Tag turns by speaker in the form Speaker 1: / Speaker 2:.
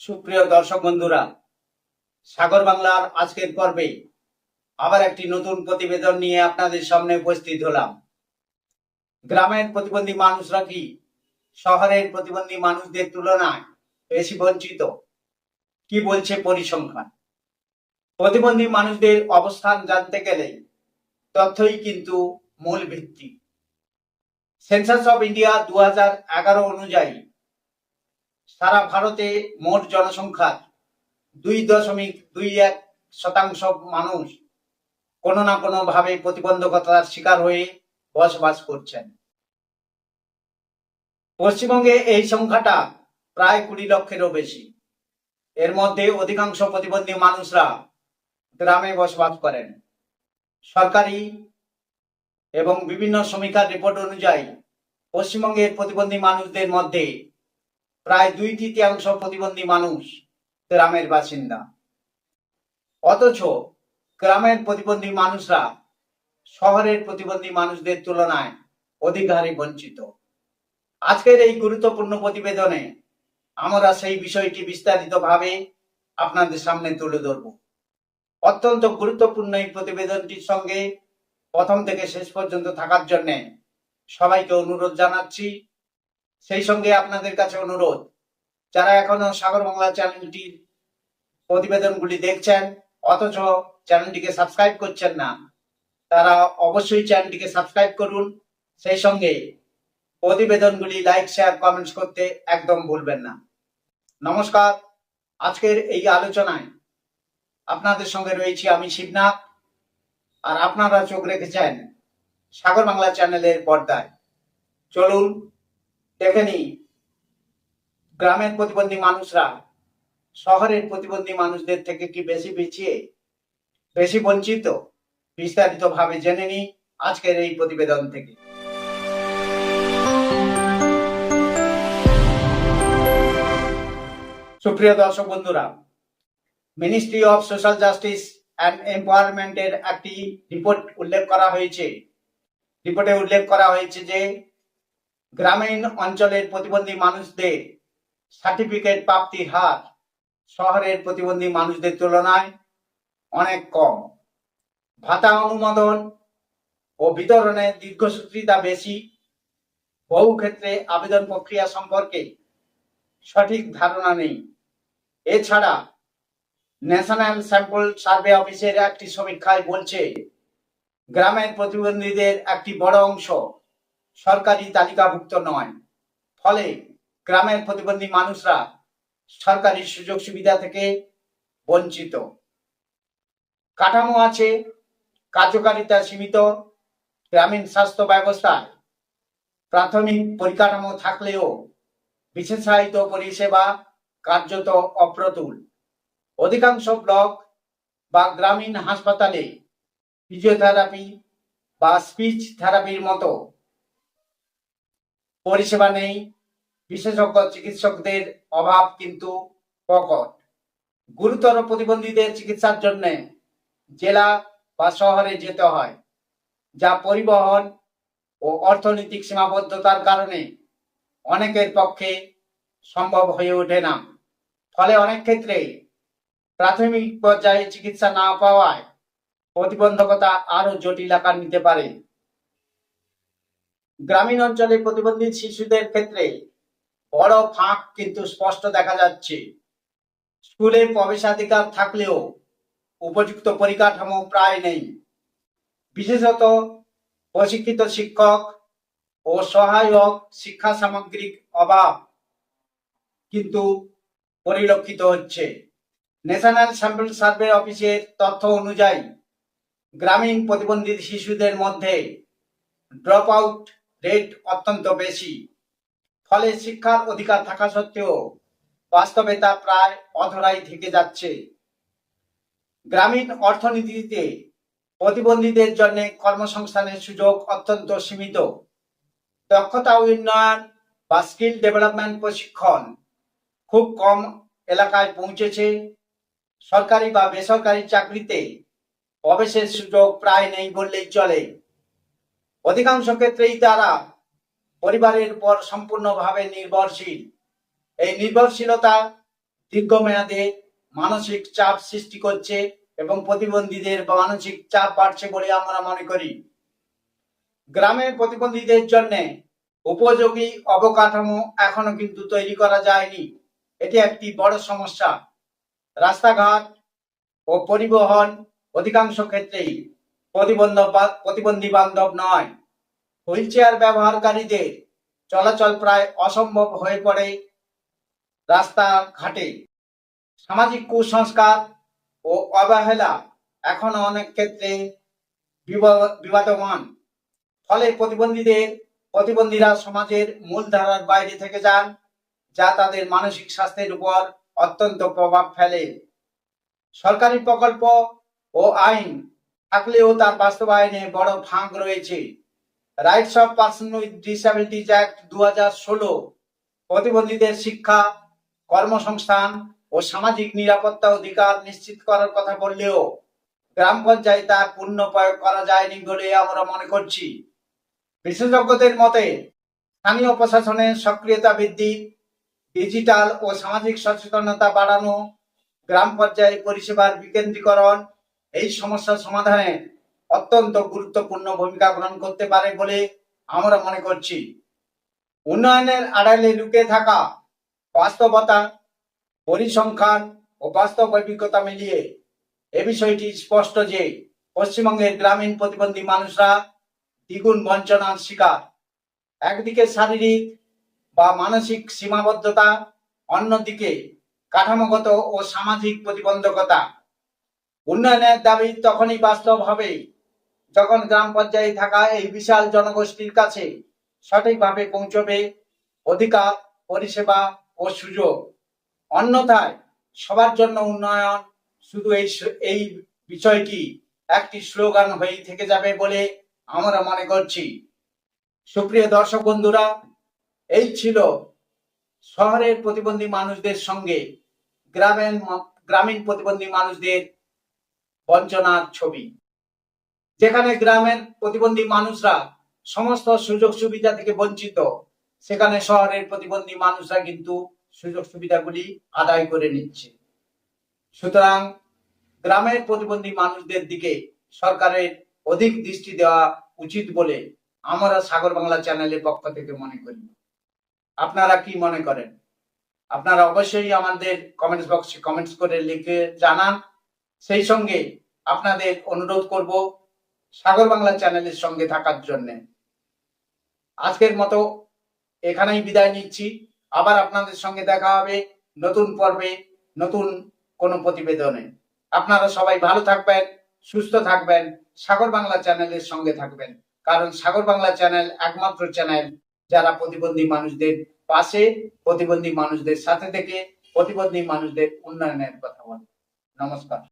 Speaker 1: সুপ্রিয় দর্শক বন্ধুরা, সাগর বাংলার আজকের পর্বে আবার একটি নতুন প্রতিবেদন নিয়ে আপনাদের সামনে উপস্থিত হলাম। গ্রামের প্রতিবন্ধী মানুষরা কি শহরের প্রতিবন্ধী মানুষদের তুলনায় বেশি বঞ্চিত? কি বলছে পরিসংখ্যান? প্রতিবন্ধী মানুষদের অবস্থান জানতে গেলে তথ্যই কিন্তু মূল ভিত্তি। সেন্সাস অফ ইন্ডিয়া 2011 অনুযায়ী সারা ভারতে মোট জনসংখ্যার 2.21% মানুষ কোনো না কোনো ভাবে প্রতিবন্ধকতার শিকার হয়ে বসবাস করছেন। পশ্চিমবঙ্গে এই সংখ্যাটা প্রায় 20 লক্ষেরও বেশি। এর মধ্যে অধিকাংশ প্রতিবন্ধী মানুষরা গ্রামে বসবাস করেন। সরকারি এবং বিভিন্ন সমীক্ষার রিপোর্ট অনুযায়ী পশ্চিমবঙ্গের প্রতিবন্ধী মানুষদের মধ্যে প্রায় 2/3 প্রতিবন্ধী মানুষ গ্রামের বাসিন্দা। অথচ গ্রামের প্রতিবন্ধী মানুষরা শহরের প্রতিবন্ধী মানুষদের তুলনায় অধিক হারে বঞ্চিত। আজকের এই গুরুত্বপূর্ণ প্রতিবেদনে আমরা সেই বিষয়টি বিস্তারিতভাবে আপনাদের সামনে তুলে ধরব। অত্যন্ত গুরুত্বপূর্ণ এই প্রতিবেদনটির সঙ্গে প্রথম থেকে শেষ পর্যন্ত থাকার জন্য সবাইকে অনুরোধ জানাচ্ছি। সেই সঙ্গে আপনাদের কাছে অনুরোধ, যারা এখনো সাগর বাংলা চ্যানেলটির প্রতিবেদনগুলি দেখছেন অথচ চ্যানেলটিকে সাবস্ক্রাইব করছেন না, তারা অবশ্যই চ্যানেলটিকে সাবস্ক্রাইব করুন। সেই সঙ্গে প্রতিবেদনগুলি লাইক, শেয়ার, কমেন্টস করতে একদম ভুলবেন না। নমস্কার, আজকের এই আলোচনায় আপনাদের সঙ্গে রয়েছি আমি শিবনাথ, আর আপনারা চোখ রেখেছেন সাগর বাংলা চ্যানেলের পর্দায়। চলুন দেখে নিই গ্রামের প্রতিবন্ধী মানুষরা শহরের প্রতিবন্ধী মানুষদের থেকে কি বেশি পিছিয়ে, বেশি বঞ্চিত। বিস্তারিতভাবে জেনে নিই আজকের এই প্রতিবেদন থেকে। সুপ্রিয় দর্শক বন্ধুরা, ministry of social justice and এমপাওয়ারমেন্টের একটি রিপোর্টে উল্লেখ করা হয়েছে যে গ্রামীণ অঞ্চলের প্রতিবন্ধী মানুষদের সার্টিফিকেট প্রাপ্তির হার শহরের প্রতিবন্ধী মানুষদের তুলনায় অনেক কম। ভাতা অনুমোদন ও বিতরণের দীর্ঘসূত্রিতা বেশি। বহু ক্ষেত্রে আবেদন প্রক্রিয়া সম্পর্কে সঠিক ধারণা নেই। এছাড়া ন্যাশনাল স্যাম্পল সার্ভে অফিসের একটি সমীক্ষায় বলছে গ্রামের প্রতিবন্ধীদের একটি বড় অংশ সরকারি তালিকাভুক্ত নয়। ফলে গ্রামের প্রতিবন্ধী মানুষরা সরকারি সুযোগ সুবিধা থেকে বঞ্চিত। কাঠামো আছে, কার্যকারিতা সীমিত। গ্রামীণ স্বাস্থ্য ব্যবস্থায় প্রাথমিক পরিকাঠামো থাকলেও বিশেষায়িত পরিষেবা কার্যত অপ্রতুল। অধিকাংশ ব্লক বা গ্রামীণ হাসপাতালে ফিজিওথেরাপি বা স্পিচ থেরাপির মতো পরিষেবা নেই। বিশেষজ্ঞ চিকিৎসকদের অভাব কিন্তু প্রকট। গুরুতর প্রতিবন্ধীদের চিকিৎসার জন্য জেলা বা শহরে যেতে হয়, যা পরিবহন ও অর্থনৈতিক সীমাবদ্ধতার কারণে অনেকের পক্ষে সম্ভব হয়ে ওঠে না। ফলে অনেক ক্ষেত্রে প্রাথমিক পর্যায়ে চিকিৎসা না পাওয়ায় প্রতিবন্ধকতা আরো জটিল আকার নিতে পারে। গ্রামীণ অঞ্চলে প্রতিবন্ধী শিশুদের ক্ষেত্রে বড় ফাঁক কিন্তু স্পষ্ট দেখা যাচ্ছে। স্কুলে প্রবেশাধিকার থাকলেও উপযুক্ত পরিকাঠামো প্রায় নেই। বিশেষত প্রশিক্ষিত শিক্ষক ও সহায়ক শিক্ষা সামগ্রিক অভাব কিন্তু পরিলক্ষিত হচ্ছে। ন্যাশনাল স্যাম্পল সার্ভে অফিসের তথ্য অনুযায়ী গ্রামীণ প্রতিবন্ধী শিশুদের মধ্যে ড্রপ আউট রেট অত্যন্ত বেশি। ফলে শিক্ষার অধিকার থাকা সত্ত্বেও বাস্তবে তা প্রায় অধরাই থেকে যাচ্ছে। গ্রামীণ অর্থনীতিতে প্রতিবন্ধীদের জন্য কর্মসংস্থানের সুযোগ অত্যন্ত সীমিত। দক্ষতা উন্নয়ন বা স্কিল ডেভেলপমেন্ট প্রশিক্ষণ খুব কম এলাকায় পৌঁছেছে। সরকারি বা বেসরকারি চাকরিতে প্রবেশের সুযোগ প্রায় নেই বললেই চলে। অধিকাংশ ক্ষেত্রেই তারা পরিবারের উপর সম্পূর্ণভাবে নির্ভরশীল। এই নির্ভরশীলতা দীর্ঘমেয়াদে মানসিক চাপ সৃষ্টি করছে এবং প্রতিবন্ধীদের মানসিক চাপ বাড়ছে বলে আমরা মনে করি। গ্রামের প্রতিবন্ধীদের জন্য উপযোগী অবকাঠামো এখনো কিন্তু তৈরি করা যায়নি। এটি একটি বড় সমস্যা। রাস্তাঘাট ও পরিবহন অধিকাংশ ক্ষেত্রেই প্রতিবন্ধী বান্ধব নয়। হুইল চেয়ার ব্যবহারকারীদের চলাচল প্রায় অসম্ভব হয়ে পড়ে রাস্তাঘাটে। সামাজিক কুসংস্কার ও অবহেলা এখনো অনেক ক্ষেত্রে বিবাদমান। ফলে প্রতিবন্ধীরা সমাজের মূলধারার বাইরে থেকে যান, যা তাদের মানসিক স্বাস্থ্যের উপর অত্যন্ত প্রভাব ফেলে। সরকারি প্রকল্প ও আইন থাকলেও তার বাস্তবায়নে বড় ফাঁক রয়েছে। Rights of person with disabilities act 2016 প্রতিবন্ধীদের শিক্ষা, কর্মসংস্থান ও সামাজিক নিরাপত্তা অধিকার নিশ্চিত করার কথা বললেও গ্রাম পর্যায়ে তা পূর্ণ প্রয়োগ করা যায়নি বলে আমরা মনে করছি। বিশেষজ্ঞদের মতে স্থানীয় প্রশাসনের সক্রিয়তা বৃদ্ধি, ডিজিটাল ও সামাজিক সচেতনতা বাড়ানো, গ্রাম পর্যায়ে পরিষেবার বিকেন্দ্রীকরণ এই সমস্যা সমাধানে অত্যন্ত গুরুত্বপূর্ণ ভূমিকা গ্রহণ করতে পারে বলে আমরা মনে করছি। উন্নয়নের আড়ালে লুকিয়ে থাকা বাস্তবতা, পরিসংখ্যান ও বাস্তব অভিজ্ঞতা মিলিয়ে এ বিষয়টি স্পষ্ট যে পশ্চিমবঙ্গের গ্রামীণ প্রতিবন্ধী মানুষরা দ্বিগুণ বঞ্চনার শিকার। একদিকে শারীরিক বা মানসিক সীমাবদ্ধতা, অন্যদিকে কাঠামোগত ও সামাজিক প্রতিবন্ধকতা। উন্নয়নের দাবি তখনই বাস্তব হবে যখন গ্রাম পর্যায়ে থাকা এই বিশাল জনগোষ্ঠীর কাছে সঠিকভাবে পৌঁছবে অধিকার, পরিষেবা ও সুযোগ। অন্যথায় সবার জন্য উন্নয়ন শুধু এই বিষয়টি একটি স্লোগান হয়েই থেকে যাবে বলে আমরা মনে করছি। সুপ্রিয় দর্শক বন্ধুরা, এই ছিল শহরের প্রতিবন্ধী মানুষদের সঙ্গে গ্রামীণ প্রতিবন্ধী মানুষদের বঞ্চনার ছবি। যেখানে গ্রামের প্রতিবন্ধী মানুষরা সমস্ত সুযোগ সুবিধা থেকে বঞ্চিত, সেখানে শহরের প্রতিবন্ধী মানুষরা কিন্তু সুযোগ সুবিধাগুলি আদায় করে নিচ্ছে। সুতরাং গ্রামের প্রতিবন্ধী মানুষদের দিকে সরকারের অধিক দৃষ্টি দেওয়া উচিত বলে আমরা সাগর বাংলা চ্যানেলের পক্ষ থেকে মনে করি। আপনারা কি মনে করেন? আপনারা অবশ্যই আমাদের কমেন্টস বক্সে কমেন্টস করে লিখে জানান। সেই সঙ্গে আপনাদের অনুরোধ করব সাগর বাংলা চ্যানেলের সঙ্গে থাকার জন্য। আজকের মতো এখানেই বিদায় নিচ্ছি। আবার আপনাদের সঙ্গে দেখা হবে নতুন পর্বে, নতুন কোনো প্রতিবেদনে। আপনারা সবাই ভালো থাকবেন, সুস্থ থাকবেন, সাগর বাংলা চ্যানেলের সঙ্গে থাকবেন। কারণ সাগর বাংলা চ্যানেল একমাত্র চ্যানেল যারা প্রতিবন্ধী মানুষদের পাশে, প্রতিবন্ধী মানুষদের সাথে থেকে প্রতিবন্ধী মানুষদের উন্নয়নের কথা বলে। নমস্কার।